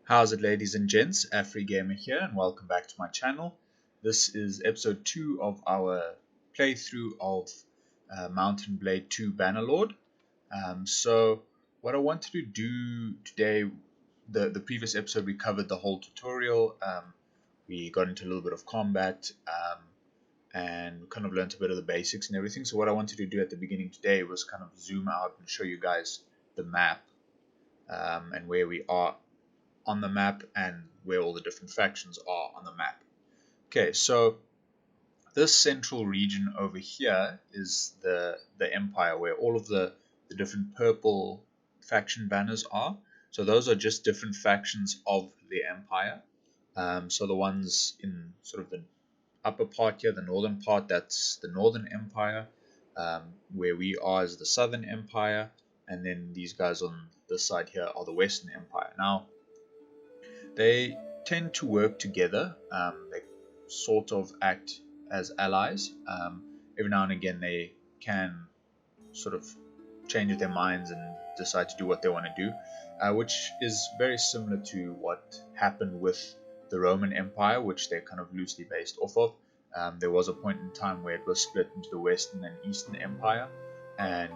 How's it, ladies and gents? AfriGamer here, and welcome back to my channel. This is episode 2 of our playthrough of Mountain Blade 2 Bannerlord. So what I wanted to do today, the previous episode we covered the whole tutorial. We got into a little bit of combat and kind of learned a bit of the basics and everything. So what I wanted to do at the beginning today was kind of zoom out and show you guys the map and where we are on the map and where all the different factions are on the map. Okay, so this central region over here is the Empire, where all of the different purple faction banners are. So those are just different factions of the Empire. So the ones in sort of the upper part here, the northern part, that's the Northern Empire. Where we are is the Southern Empire, and then these guys on this side here are the Western Empire. Now, they tend to work together. They sort of act as allies. Every now and again, they can sort of change their minds and decide to do what they want to do, which is very similar to what happened with the Roman Empire, which they're kind of loosely based off of. There was a point in time where it was split into the Western and Eastern Empire, and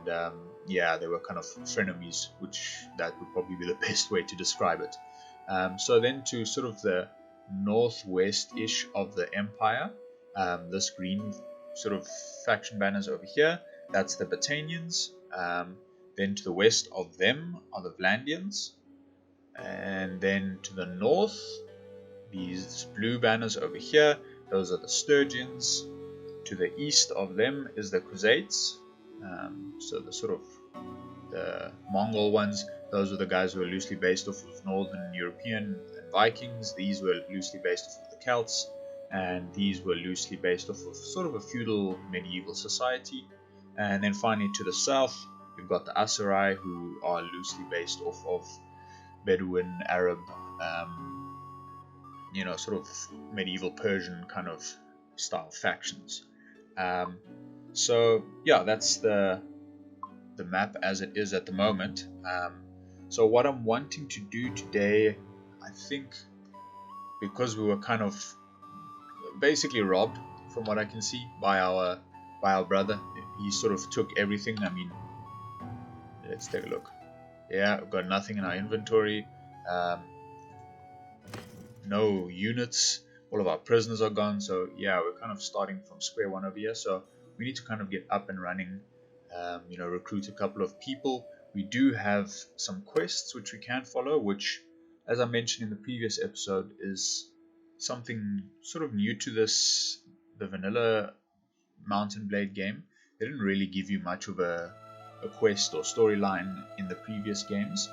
yeah, they were kind of frenemies, which that would probably be the best way to describe it. So then to sort of the northwest-ish of the Empire, this green sort of faction banners over here, that's the Battanians. Then to the west of them are the Vlandians. And then to the north, these blue banners over here, those are the Sturgians. To the east of them is the Khuzaits. So the sort of the Mongol ones, those were the guys who were loosely based off of Northern European and Vikings. These were loosely based off of the Celts, and these were loosely based off of sort of a feudal medieval society. And then finally to the south, you've got the Asurai, who are loosely based off of Bedouin, Arab, sort of medieval Persian kind of style factions. So yeah, that's the map as it is at the moment. So what I'm wanting to do today, I think, because we were kind of basically robbed, from what I can see, by our brother. He sort of took everything. I mean, let's take a look. Yeah, we've got nothing in our inventory. No units. All of our prisoners are gone. So yeah, we're kind of starting from square one over here. So we need to kind of get up and running. Recruit a couple of people. We do have some quests which we can follow, which, as I mentioned in the previous episode, is something sort of new to the vanilla Mountain Blade game. They didn't really give you much of a quest or storyline in the previous games,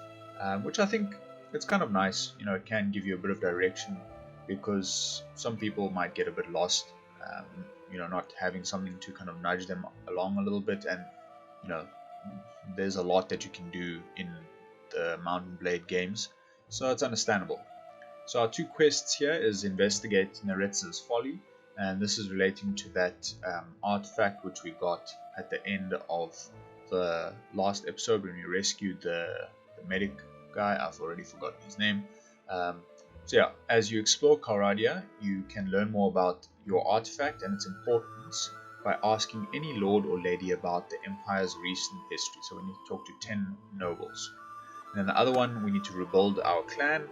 which I think it's kind of nice. It can give you a bit of direction, because some people might get a bit lost, not having something to kind of nudge them along a little bit. And there's a lot that you can do in the Mountain Blade games, so it's understandable. So our two quests here is investigate Neretz's folly, and this is relating to that artifact which we got at the end of the last episode when we rescued the medic guy. I've already forgotten his name. So yeah, as you explore Calradia, you can learn more about your artifact and its importance by asking any lord or lady about the Empire's recent history. So we need to talk to 10 nobles. And then the other one, we need to rebuild our clan.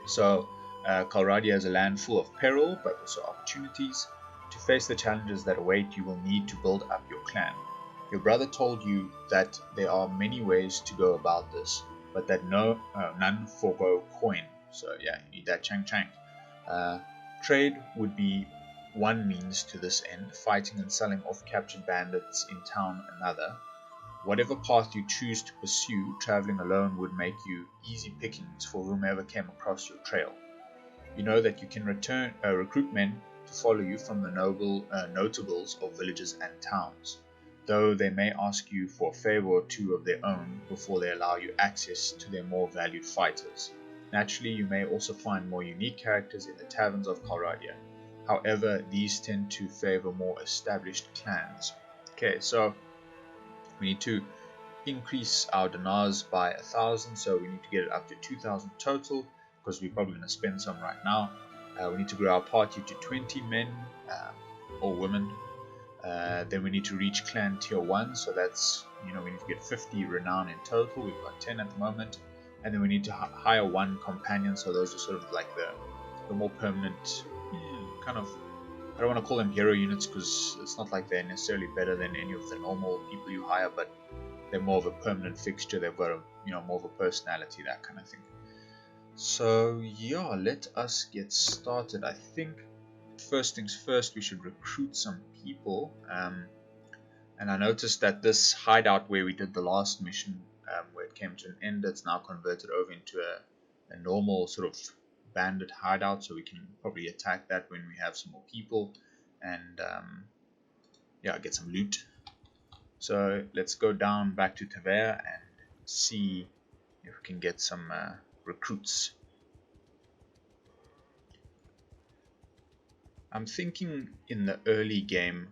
So Calradia is a land full of peril, but also opportunities. To face the challenges that await, you will need to build up your clan. Your brother told you that there are many ways to go about this, but that none forego coin. So yeah, you need that chang. Trade would be one means to this end, fighting and selling off captured bandits in town another. Whatever path you choose to pursue, traveling alone would make you easy pickings for whomever came across your trail. You know that you can recruit men to follow you from the notables of villages and towns, though they may ask you for a favor or two of their own before they allow you access to their more valued fighters. Naturally, you may also find more unique characters in the taverns of Calradia. However, these tend to favor more established clans. Okay, so we need to increase our dinars by 1,000, so we need to get it up to 2,000 total, because we're probably going to spend some right now. We need to grow our party to 20 men or women. Then we need to reach clan tier 1, so that's, we need to get 50 renown in total. We've got 10 at the moment. And then we need to hire 1 companion, so those are sort of like the more permanent, kind of, I don't want to call them hero units because it's not like they're necessarily better than any of the normal people you hire, but they're more of a permanent fixture. They've got a, more of a personality, that kind of thing. So yeah, let us get started. I think first things first, we should recruit some people. And I noticed that this hideout where we did the last mission, where it came to an end, it's now converted over into a normal sort of bandit hideout, so we can probably attack that when we have some more people and yeah, get some loot. So let's go down back to Tavera and see if we can get some recruits. I'm thinking in the early game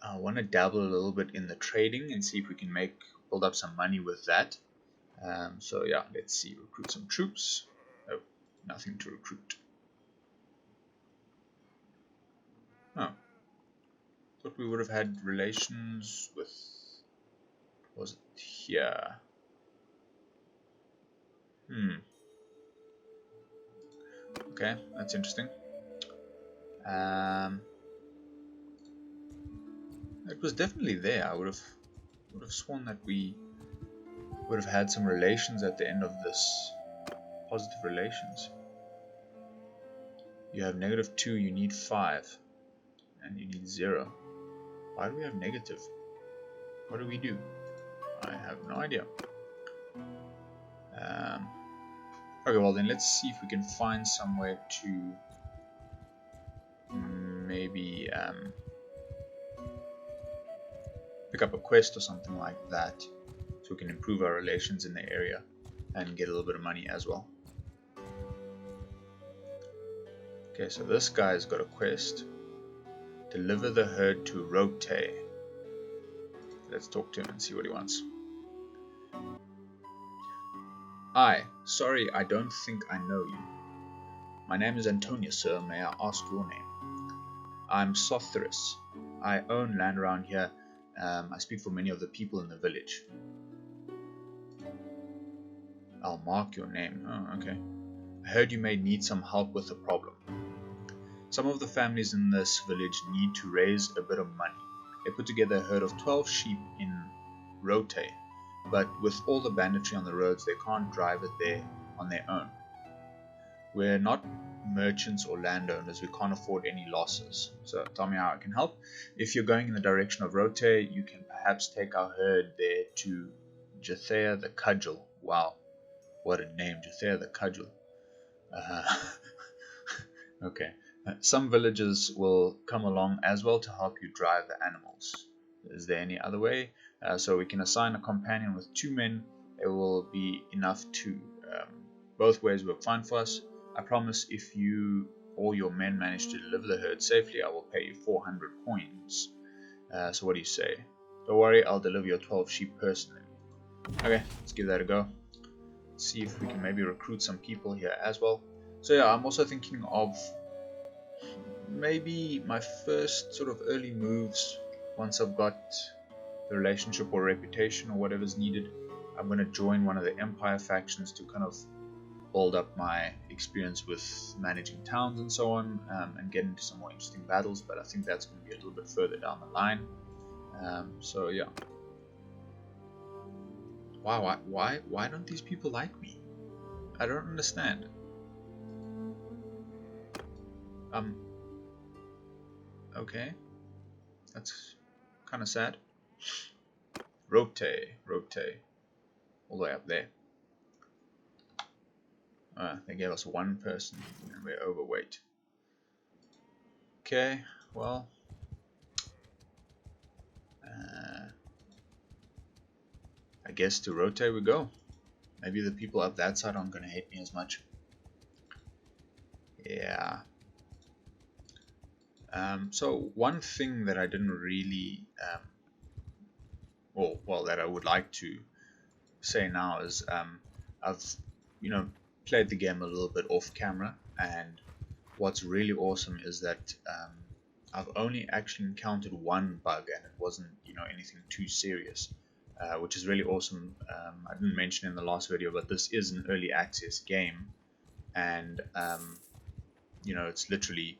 I want to dabble a little bit in the trading and see if we can build up some money with that. So yeah, let's see, recruit some troops. Oh, nothing to recruit. Oh, thought we would have had relations with, was it here? Okay, that's interesting. It was definitely there. I would have sworn that we would have had some relations at the end of this. Positive relations. You have -2, you need 5, and you need 0. Why do we have negative? What do we do? I have no idea. Okay, well then let's see if we can find somewhere to maybe pick up a quest or something like that, so we can improve our relations in the area and get a little bit of money as well. Okay, so this guy's got a quest. Deliver the herd to Rote. Let's talk to him and see what he wants. Sorry, I don't think I know you. My name is Antonia, sir. May I ask your name? I'm Sothris. I own land around here. I speak for many of the people in the village. I'll mark your name. Oh, okay. I heard you may need some help with a problem. Some of the families in this village need to raise a bit of money. They put together a herd of 12 sheep in Rote, but with all the banditry on the roads, they can't drive it there on their own. We're not merchants or landowners, we can't afford any losses. So tell me how I can help. If you're going in the direction of Rote, you can perhaps take our herd there to Jathea the Cudgel. Wow, what a name, Jathea the Cudgel. Okay. Some villagers will come along as well to help you drive the animals. Is there any other way? So we can assign a companion with 2 men. It will be enough to both ways work fine for us. I promise if you or your men manage to deliver the herd safely, I will pay you 400 coins. So what do you say? Don't worry, I'll deliver your 12 sheep personally. Okay, let's give that a go. See if we can maybe recruit some people here as well. So yeah, I'm also thinking of maybe my first sort of early moves, once I've got the relationship or reputation or whatever's needed, I'm going to join one of the Empire factions to kind of build up my experience with managing towns and so on, and get into some more interesting battles, but I think that's going to be a little bit further down the line. So yeah. Wow, why don't these people like me? I don't understand. Okay, that's kind of sad. Rote, all the way up there. They gave us 1 person and we're overweight. Okay, well, I guess to Rote we go. Maybe the people up that side aren't going to hate me as much. Yeah. So one thing that I didn't really, that I would like to say now is, I've, played the game a little bit off camera, and what's really awesome is that I've only actually encountered one bug, and it wasn't, you know, anything too serious, which is really awesome. I didn't mention in the last video, but this is an early access game, and you know, it's literally,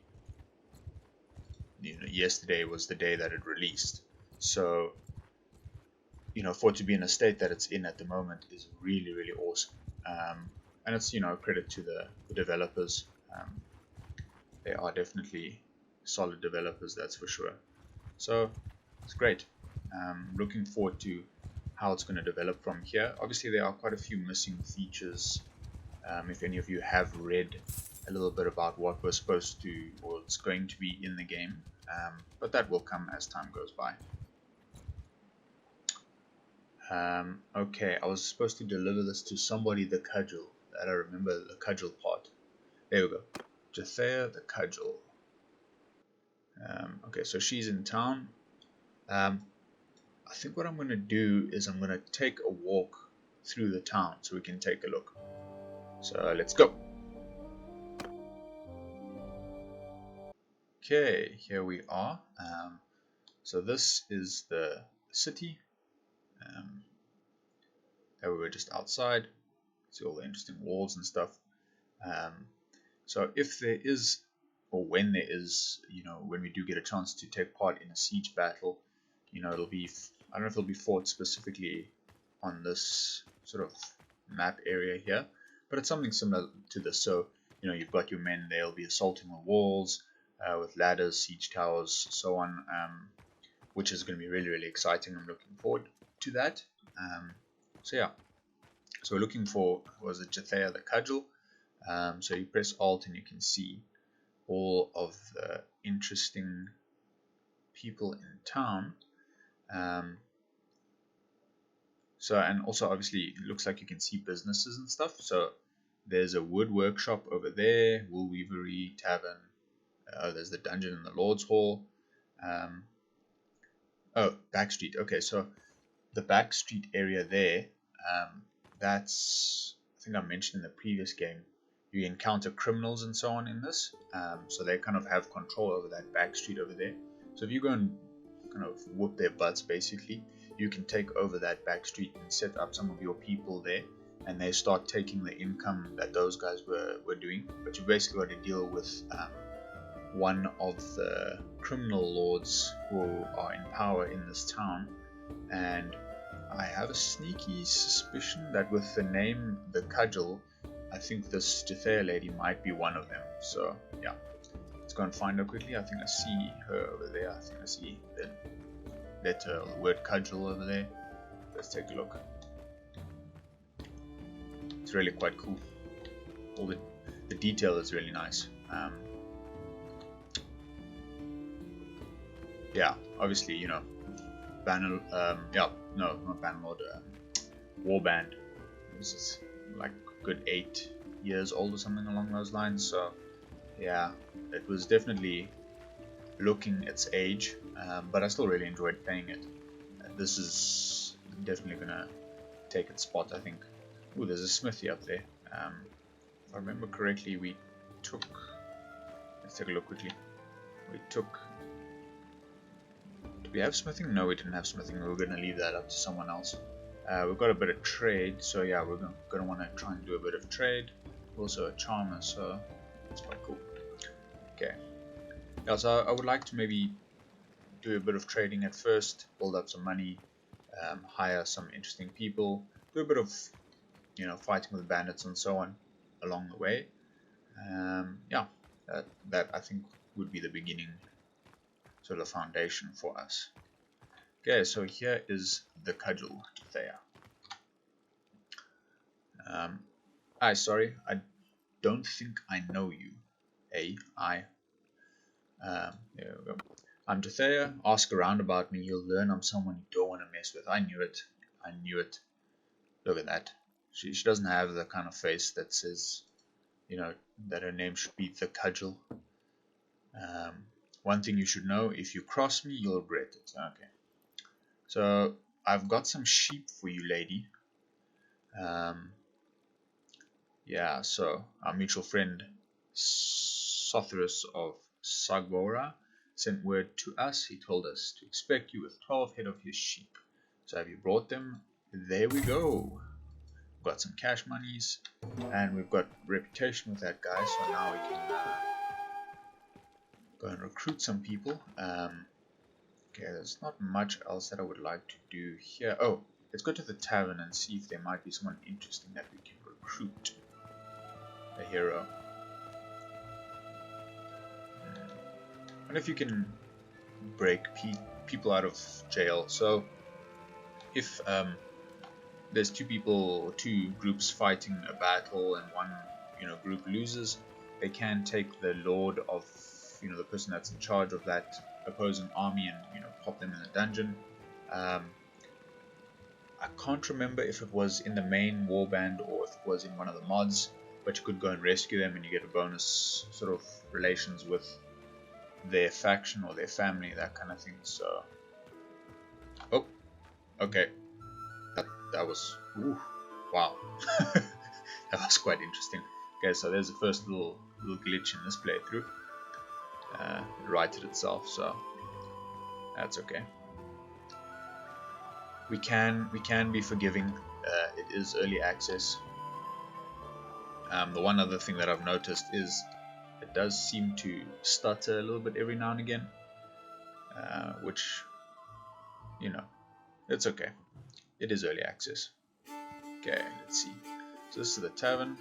you know, yesterday was the day that it released. So, you know, for it to be in a state that it's in at the moment is really, really awesome. And it's, you know, credit to the developers. They are definitely solid developers, that's for sure. So it's great. Looking forward to how it's going to develop from here. Obviously, there are quite a few missing features. If any of you have read a little bit about what we're supposed to, or it's going to be in the game, but that will come as time goes by. Okay, I was supposed to deliver this to somebody, the cudgel. That I remember, the cudgel part. There we go. Jathea the cudgel. Okay, so she's in town. I think what I'm going to do is I'm going to take a walk through the town so we can take a look. So let's go. Okay, here we are. So this is the city. There we were just outside. See all the interesting walls and stuff. So if there is, or when there is, you know, when we do get a chance to take part in a siege battle, you know, it'll be, I don't know if it'll be fought specifically on this sort of map area here, but it's something similar to this. So, you know, you've got your men, they'll be assaulting the walls with ladders, siege towers, so on, which is going to be really, really exciting. I'm looking forward to that. So yeah, so we're looking for, was it Jathea the cudgel? So you press Alt and you can see all of the interesting people in town. So, and also obviously it looks like you can see businesses and stuff. So there's a wood workshop over there, wool weavery, tavern. There's the dungeon in the Lord's Hall. Oh, back street. Okay, so the back street area there, that's, I think I mentioned in the previous game, you encounter criminals and so on in this, so they kind of have control over that back street over there. So if you go and kind of whoop their butts, basically, you can take over that back street and set up some of your people there, and they start taking the income that those guys were doing. But you basically got to deal with one of the criminal lords who are in power in this town, and I have a sneaky suspicion that with the name the Cudgel, I think this Jathea lady might be one of them. So yeah, let's go and find her quickly. I think I see her over there. I think I see the letter or the word Cudgel over there. Let's take a look. It's really quite cool. All the detail is really nice. Yeah, obviously, you know, not Bannerlord, Warband. This is like a good 8 years old or something along those lines. So yeah, it was definitely looking its age, but I still really enjoyed playing it. This is definitely gonna take its spot, I think. Ooh, there's a smithy up there. If I remember correctly, we took. Let's take a look quickly. We took. Did we have smithing? No, we didn't have smithing. We were going to leave that up to someone else. We've got a bit of trade, so yeah, we're going to want to try and do a bit of trade. Also a charmer, so that's quite cool. Okay. Yeah, so I would like to maybe do a bit of trading at first, build up some money, hire some interesting people, do a bit of, you know, fighting with bandits and so on along the way. Yeah, that I think would be the beginning, sort of foundation for us. Okay, so here is the Cudgel Jathea. Sorry, I don't think I know you. There we go. I'm Jathea. Ask around about me. You'll learn I'm someone you don't want to mess with. I knew it. I knew it. Look at that. She doesn't have the kind of face that says, you know, that her name should be the Cudgel. One thing you should know, if you cross me, you'll regret it. Okay. So, I've got some sheep for you, lady. yeah, so our mutual friend Sothris of Sagbora sent word to us. He told us to expect you with 12 head of his sheep. So have you brought them? There we go. Got some cash monies, and we've got reputation with that guy, so now we can go and recruit some people. Okay, there's not much else that I would like to do here. Oh, let's go to the tavern and see if there might be someone interesting that we can recruit. A hero. I wonder if you can break people out of jail. So if there's two groups fighting a battle and one group loses, they can take the lord of the person that's in charge of that opposing army and pop them in a dungeon. I can't remember if it was in the main warband or if it was in one of the mods, but you could go and rescue them and you get a bonus sort of relations with their faction or their family, that kind of thing. So oh, okay, that was wow. That was quite interesting. Okay, so there's the first little glitch in this playthrough. It righted itself, so that's okay. We can be forgiving. It is early access. The one other thing that I've noticed is it does seem to stutter a little bit every now and again, which it's okay. It is early access. Okay, let's see. So this is the tavern.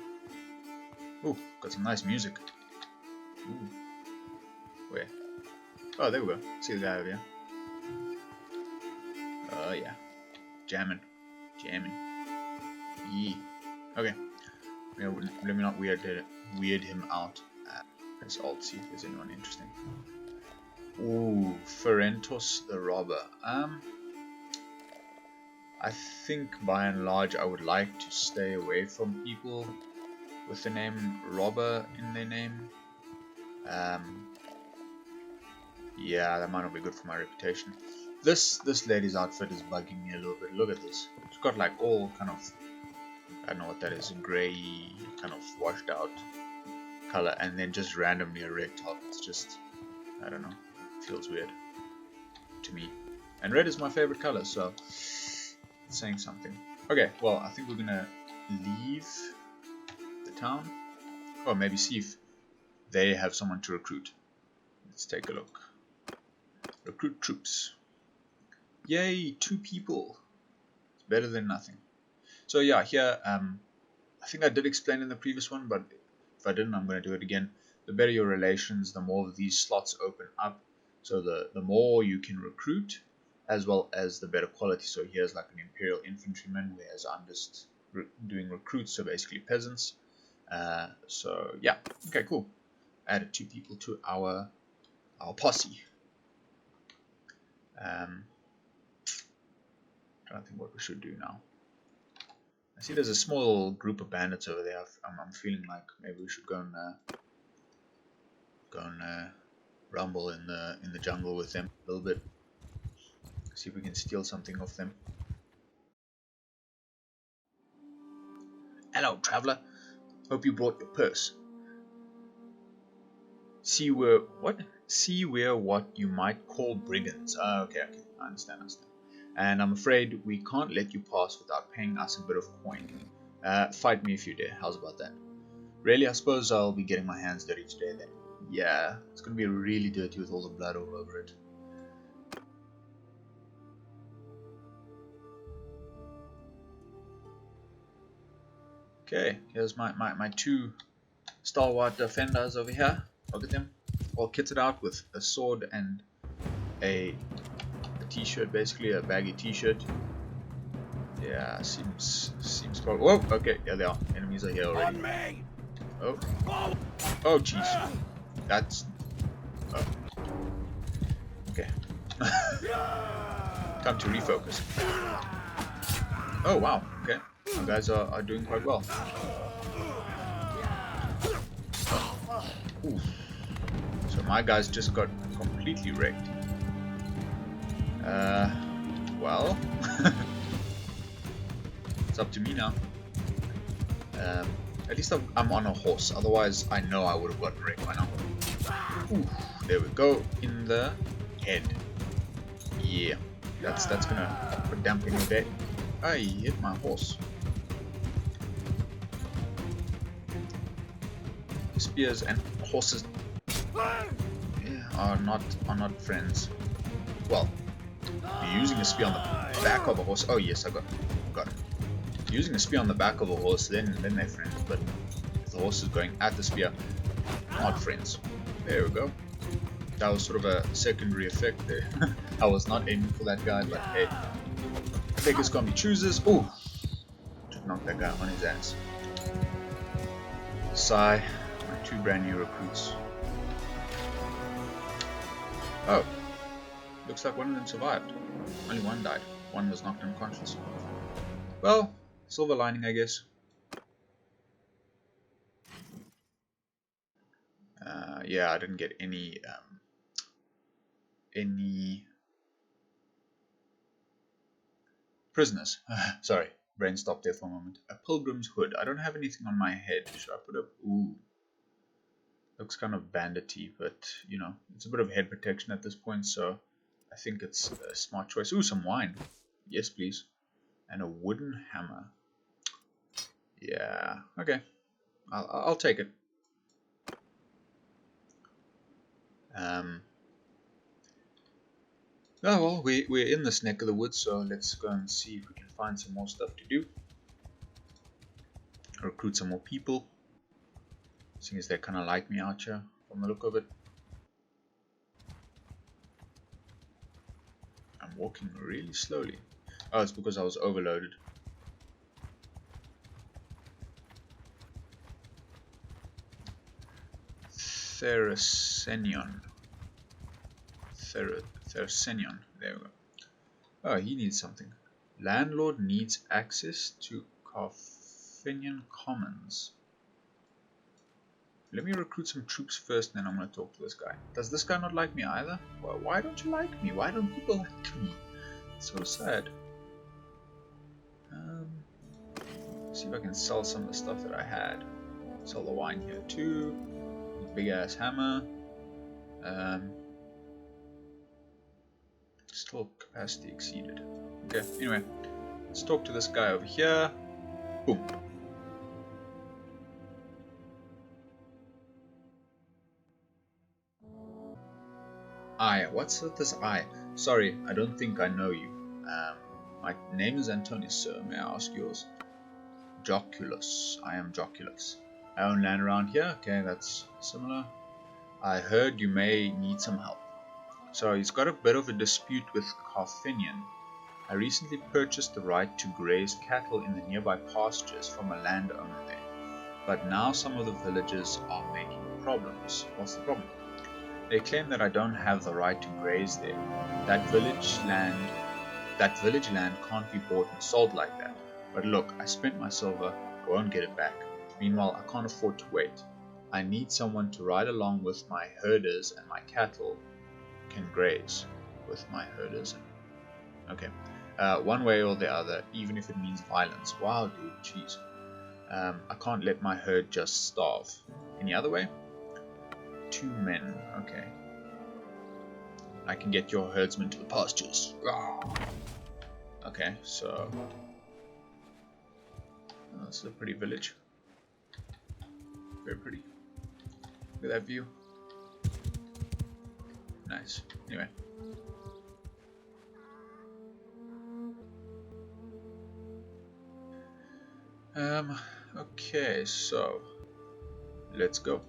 Ooh, got some nice music. Ooh. Where? Oh, there we go. See the guy over here. Oh yeah, jamming. Yeah. Okay. Let me not weird him out. Let's alt see if there's anyone interesting. Ooh, Ferentos the Robber. I think by and large I would like to stay away from people with the name Robber in their name. Yeah, that might not be good for my reputation. This lady's outfit is bugging me a little bit. Look at this. She's got like all kind of, I don't know what that is, grey, kind of washed out color, and then just randomly a red top. It's just, I don't know, feels weird to me. And red is my favorite color, so it's saying something. Okay, well, I think we're gonna leave the town, or maybe see if they have someone to recruit. Let's take a look. Recruit troops. Yay, 2 people. It's better than nothing. So yeah, here, I think I did explain in the previous one, but if I didn't, I'm going to do it again. The better your relations, the more these slots open up. So the more you can recruit, as well as the better quality. So here's like an Imperial Infantryman, whereas I'm just doing recruits, so basically peasants. So yeah, okay, cool. Added 2 people to our posse. Trying to think what we should do now. I see there's a small group of bandits over there. I'm feeling like maybe we should go and rumble in the jungle with them a little bit. See if we can steal something off them. Hello, traveler. Hope you brought your purse. See we're what you might call brigands. Okay, I understand. And I'm afraid we can't let you pass without paying us a bit of coin. Fight me if you dare. How's about that? Really, I suppose I'll be getting my hands dirty today then. Yeah, it's gonna be really dirty with all the blood all over it. Okay, here's my 2 stalwart defenders over here. Look at them, all kitted out with a sword and a t-shirt, basically a baggy t-shirt. Yeah, seems probably. Whoa, okay, yeah, they are. Enemies are here already. Oh, jeez, that's. Oh. Okay. Time to refocus. Oh wow, okay, you guys are doing quite well. Ooh. So my guys just got completely wrecked. Well, it's up to me now. At least I'm on a horse. Otherwise, I know I would have gotten wrecked by now. Ooh, there we go. In the head. Yeah. That's gonna put dampen your day. I hit my horse. Spears and horses are not friends. Well, using a spear on the back of a horse. Oh yes, I got it. Using a spear on the back of a horse, then they're friends. But if the horse is going at the spear, not friends. There we go. That was sort of a secondary effect there. I was not aiming for that guy, but hey, beggars can't be choosers. Ooh, just knocked that guy on his ass. Sigh, my 2 brand new recruits. Oh, looks like one of them survived. Only one died. One was knocked unconscious. Well, silver lining, I guess. Yeah, I didn't get any prisoners. Sorry, brain stopped there for a moment. A pilgrim's hood. I don't have anything on my head. Should I put up? Ooh, looks kind of bandity, but you know, it's a bit of head protection at this point, so I think it's a smart choice. Ooh, some wine. Yes, please. And a wooden hammer. Yeah, okay. I'll take it. Oh well, we're in this neck of the woods, so let's go and see if we can find some more stuff to do. Recruit some more people. Seeing as they kind of like me out here, from the look of it. I'm walking really slowly. Oh, it's because I was overloaded. Thersenion. Thersenion. There we go. Oh, he needs something. Landlord needs access to Carfinian Commons. Let me recruit some troops first, then I'm going to talk to this guy. Does this guy not like me either? Well, why don't you like me? Why don't people like me? It's so sad. See if I can sell some of the stuff that I had. Sell the wine here too. Big ass hammer. Still capacity exceeded. Okay, anyway. Let's talk to this guy over here. Boom. What's with this I? Sorry, I don't think I know you. My name is Antonia, sir. May I ask yours? Joculus. I am Joculus. I own land around here. Okay, that's similar. I heard you may need some help. So he's got a bit of a dispute with Carfinian. I recently purchased the right to graze cattle in the nearby pastures from a landowner there. But now some of the villagers are making problems. What's the problem? They claim that I don't have the right to graze there. That village land can't be bought and sold like that. But look, I spent my silver, I won't get it back. Meanwhile, I can't afford to wait. I need someone to ride along with my herders, and my cattle can graze with my herders. Okay, one way or the other, even if it means violence. Wow, dude, jeez. I can't let my herd just starve. Any other way? 2 men, okay. I can get your herdsmen to the pastures. Okay, so this is a pretty village. Very pretty. Look at that view. Nice. Anyway. Okay, so let's go.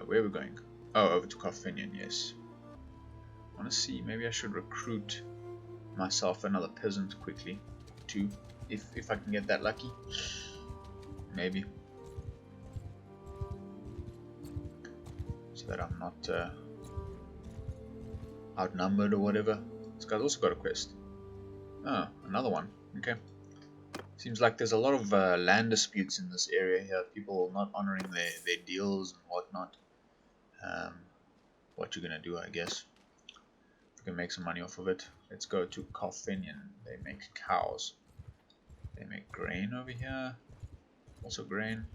Where are we going? Oh, over to Carfinian, yes. I want to see, maybe I should recruit myself another peasant quickly, too, if I can get that lucky. Maybe. So that I'm not outnumbered or whatever. This guy's also got a quest. Oh, another one. Okay. Seems like there's a lot of land disputes in this area here. People not honoring their deals and whatnot. What you're gonna do, I guess. We can make some money off of it. Let's go to Carfinian. They make cows. They make grain over here. Also grain.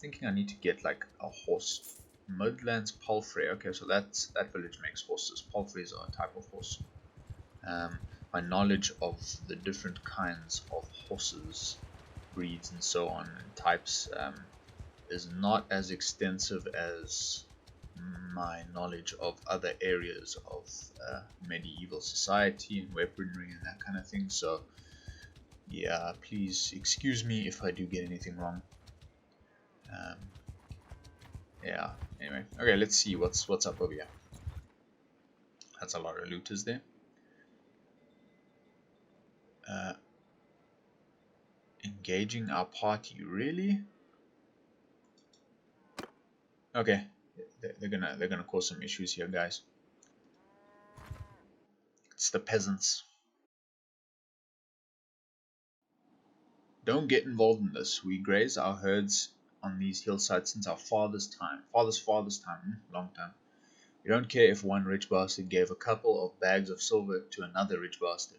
Thinking I need to get like a horse. Midlands palfrey. Okay, so that village makes horses. Palfreys are a type of horse. My knowledge of the different kinds of horses, breeds, and so on, and types is not as extensive as my knowledge of other areas of medieval society and weaponry and that kind of thing. So yeah, please excuse me if I do get anything wrong. Yeah, anyway, okay, let's see what's up over here. That's a lot of loot, is there? Engaging our party, really? Okay, they're gonna cause some issues here, guys. It's the peasants. Don't get involved in this. We graze our herds on these hillsides since our father's time. Father's time, long time. We don't care if one rich bastard gave a couple of bags of silver to another rich bastard.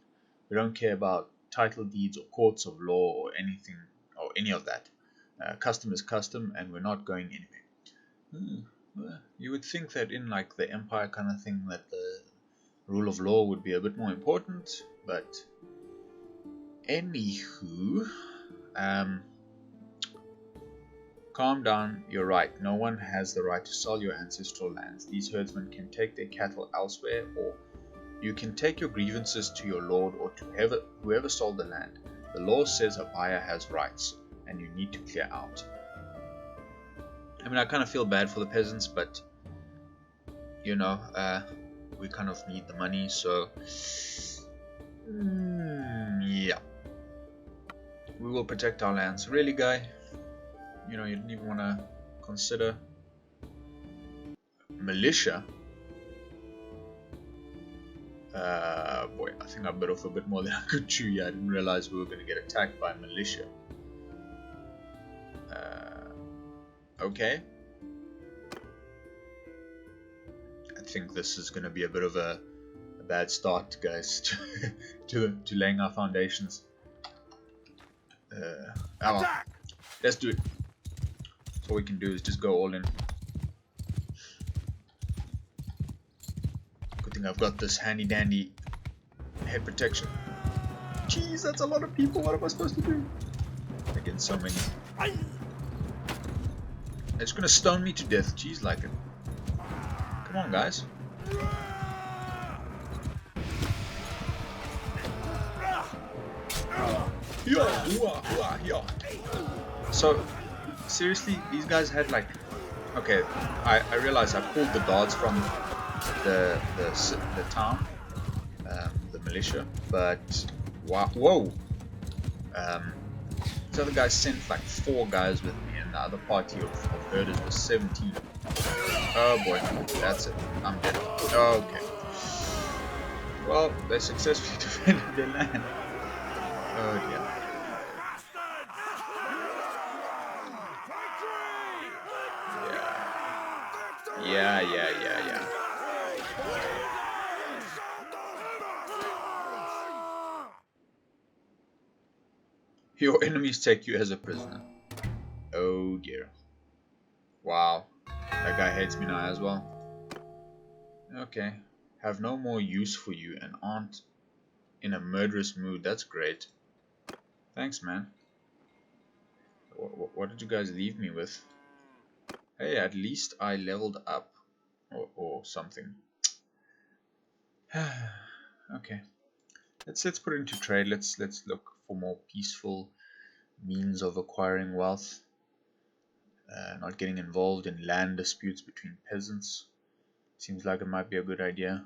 We don't care about title deeds or courts of law or anything or any of that. Custom is custom, and we're not going anywhere. Well, you would think that in like the empire kind of thing that the rule of law would be a bit more important, but anywho, calm down, you're right. No one has the right to sell your ancestral lands. These herdsmen can take their cattle elsewhere, or you can take your grievances to your lord or to whoever sold the land. The law says a buyer has rights, and you need to clear out. I mean, I kind of feel bad for the peasants, but you know, we kind of need the money, so yeah, we will protect our lands. Really, guy? You know, you didn't even want to consider militia. Boy, I think I bit off a bit more than I could chew. Yeah, I didn't realize we were going to get attacked by militia. Okay. I think this is going to be a bit of a bad start, guys, to laying our foundations. Well, let's do it. So all we can do is just go all in. Good thing I've got this handy dandy head protection. Jeez, that's a lot of people. What am I supposed to do? I get so many. They're just gonna stone me to death. Jeez, like it. Come on, guys. So, seriously, these guys had like... Okay, I realized I pulled the guards from the town, the militia, but wow, whoa! These other guys sent like 4 guys with me, and the other party of herders was 17. Oh boy, that's it. I'm dead. Okay. Well, they successfully defended their land. Oh dear. Yeah. Your enemies take you as a prisoner. Oh dear. Wow. That guy hates me now as well. Okay. Have no more use for you and aren't in a murderous mood. That's great. Thanks, man. What did you guys leave me with? Hey, at least I leveled up. Or something. Okay. Let's put it into trade. Let's look for more peaceful means of acquiring wealth. Not getting involved in land disputes between peasants. Seems like it might be a good idea.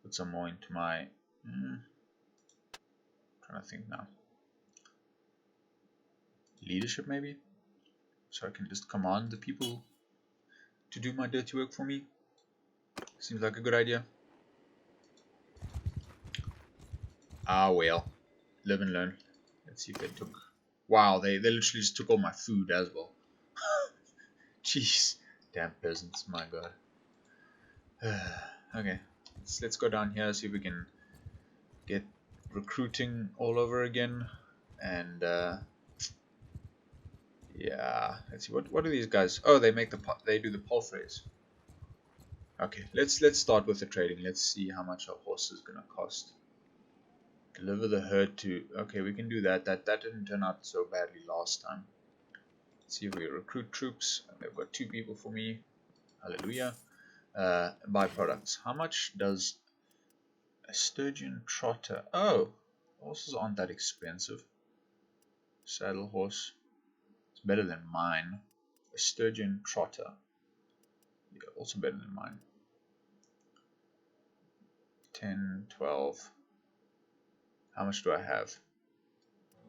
Put some more into my... trying to think now. Leadership, maybe? So I can just command the people to do my dirty work for me. Seems like a good idea. Ah, well. Live and learn. Let's see if they took... Wow, they literally just took all my food as well. Jeez. Damn peasants, my god. Okay. Let's go down here, see if we can get recruiting all over again. And yeah, let's see, what do these guys, oh, they do the palfreys. Okay, let's start with the trading. Let's see how much our horse is gonna cost. Deliver the herd to, okay, we can do that. That didn't turn out so badly last time. Let's see if we recruit troops. They've got 2 people for me. Hallelujah. Byproducts. How much does a sturgeon trotter? Oh, horses aren't that expensive. Saddle horse. It's better than mine. A sturgeon trotter. Yeah, also better than mine. 10, 12. How much do I have?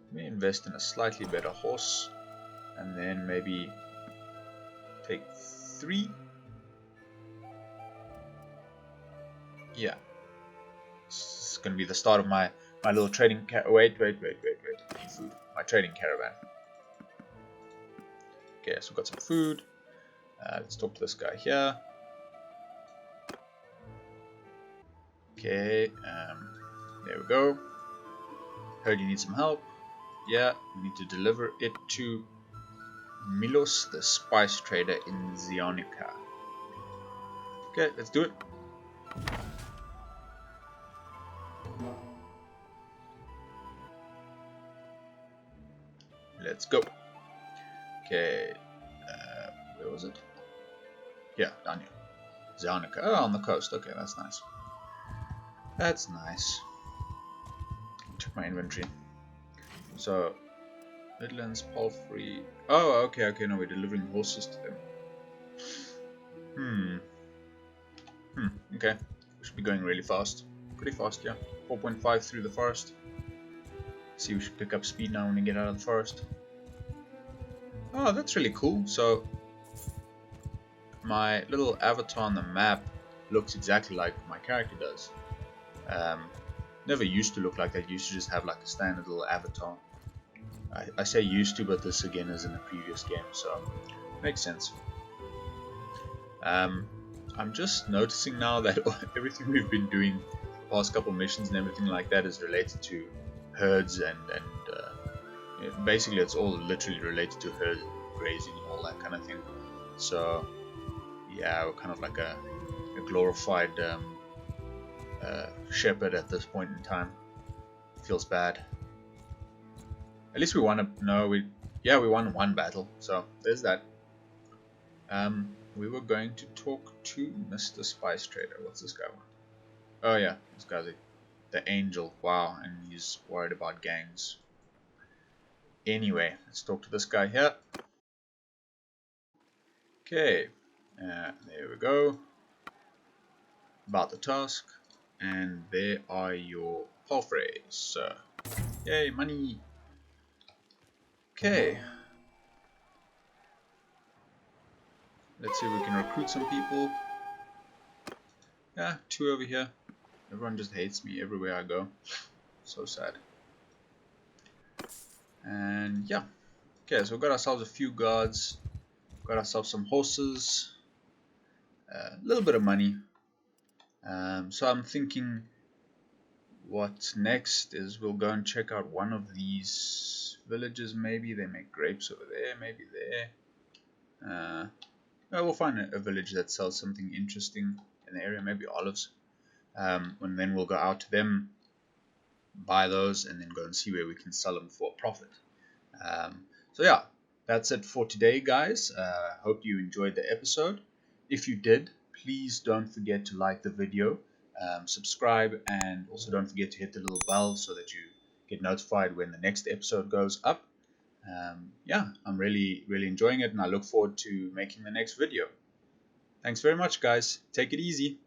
Let me invest in a slightly better horse. And then maybe take 3. Yeah. This is going to be the start of my little trading wait. Need food. My trading caravan. Okay, so we've got some food. Let's talk to this guy here. Okay, there we go. Heard you need some help. Yeah, we need to deliver it to Milos, the spice trader in Zionica. Okay, let's do it. Let's go. Okay, where was it? Yeah, down here. Zionica. Oh, on the coast. Okay, that's nice. That's nice. Check my inventory. So, Midlands, Palfrey. Oh, okay, no, we're delivering horses to them. Okay. We should be going really fast. Pretty fast, yeah. 4.5 through the forest. See, we should pick up speed now when we get out of the forest. Oh, that's really cool. So, my little avatar on the map looks exactly like my character does. Never used to look like that. Used to just have like a standard little avatar. I say used to, but this again is in the previous game, so makes sense. I'm just noticing now that everything we've been doing the past couple missions and everything like that is related to herds and basically it's all literally related to herd grazing and all that kind of thing. So yeah, we're kind of like a glorified shepherd at this point in time. Feels bad. At least we won we won 1 battle, so there's that. We were going to talk to Mr. Spice Trader. What's this guy want? Oh yeah, this guy's the angel. Wow, and he's worried about gangs. Anyway, let's talk to this guy here. Okay, there we go. About the task, and there are your palfreys, sir. Yay, money! Okay. Let's see if we can recruit some people. Yeah, 2 over here. Everyone just hates me everywhere I go. So sad. And yeah. Okay, so we've got ourselves a few guards. Got ourselves some horses. A little bit of money. So I'm thinking what's next is we'll go and check out one of these villages. Maybe they make grapes over there, maybe there. We'll find a village that sells something interesting in the area, maybe olives. And then we'll go out to them, buy those, and then go and see where we can sell them for a profit. So yeah, that's it for today, guys. Hope you enjoyed the episode. If you did, please don't forget to like the video, subscribe, and also don't forget to hit the little bell so that you get notified when the next episode goes up. Yeah, I'm really enjoying it, and I look forward to making the next video. Thanks very much, guys. Take it easy.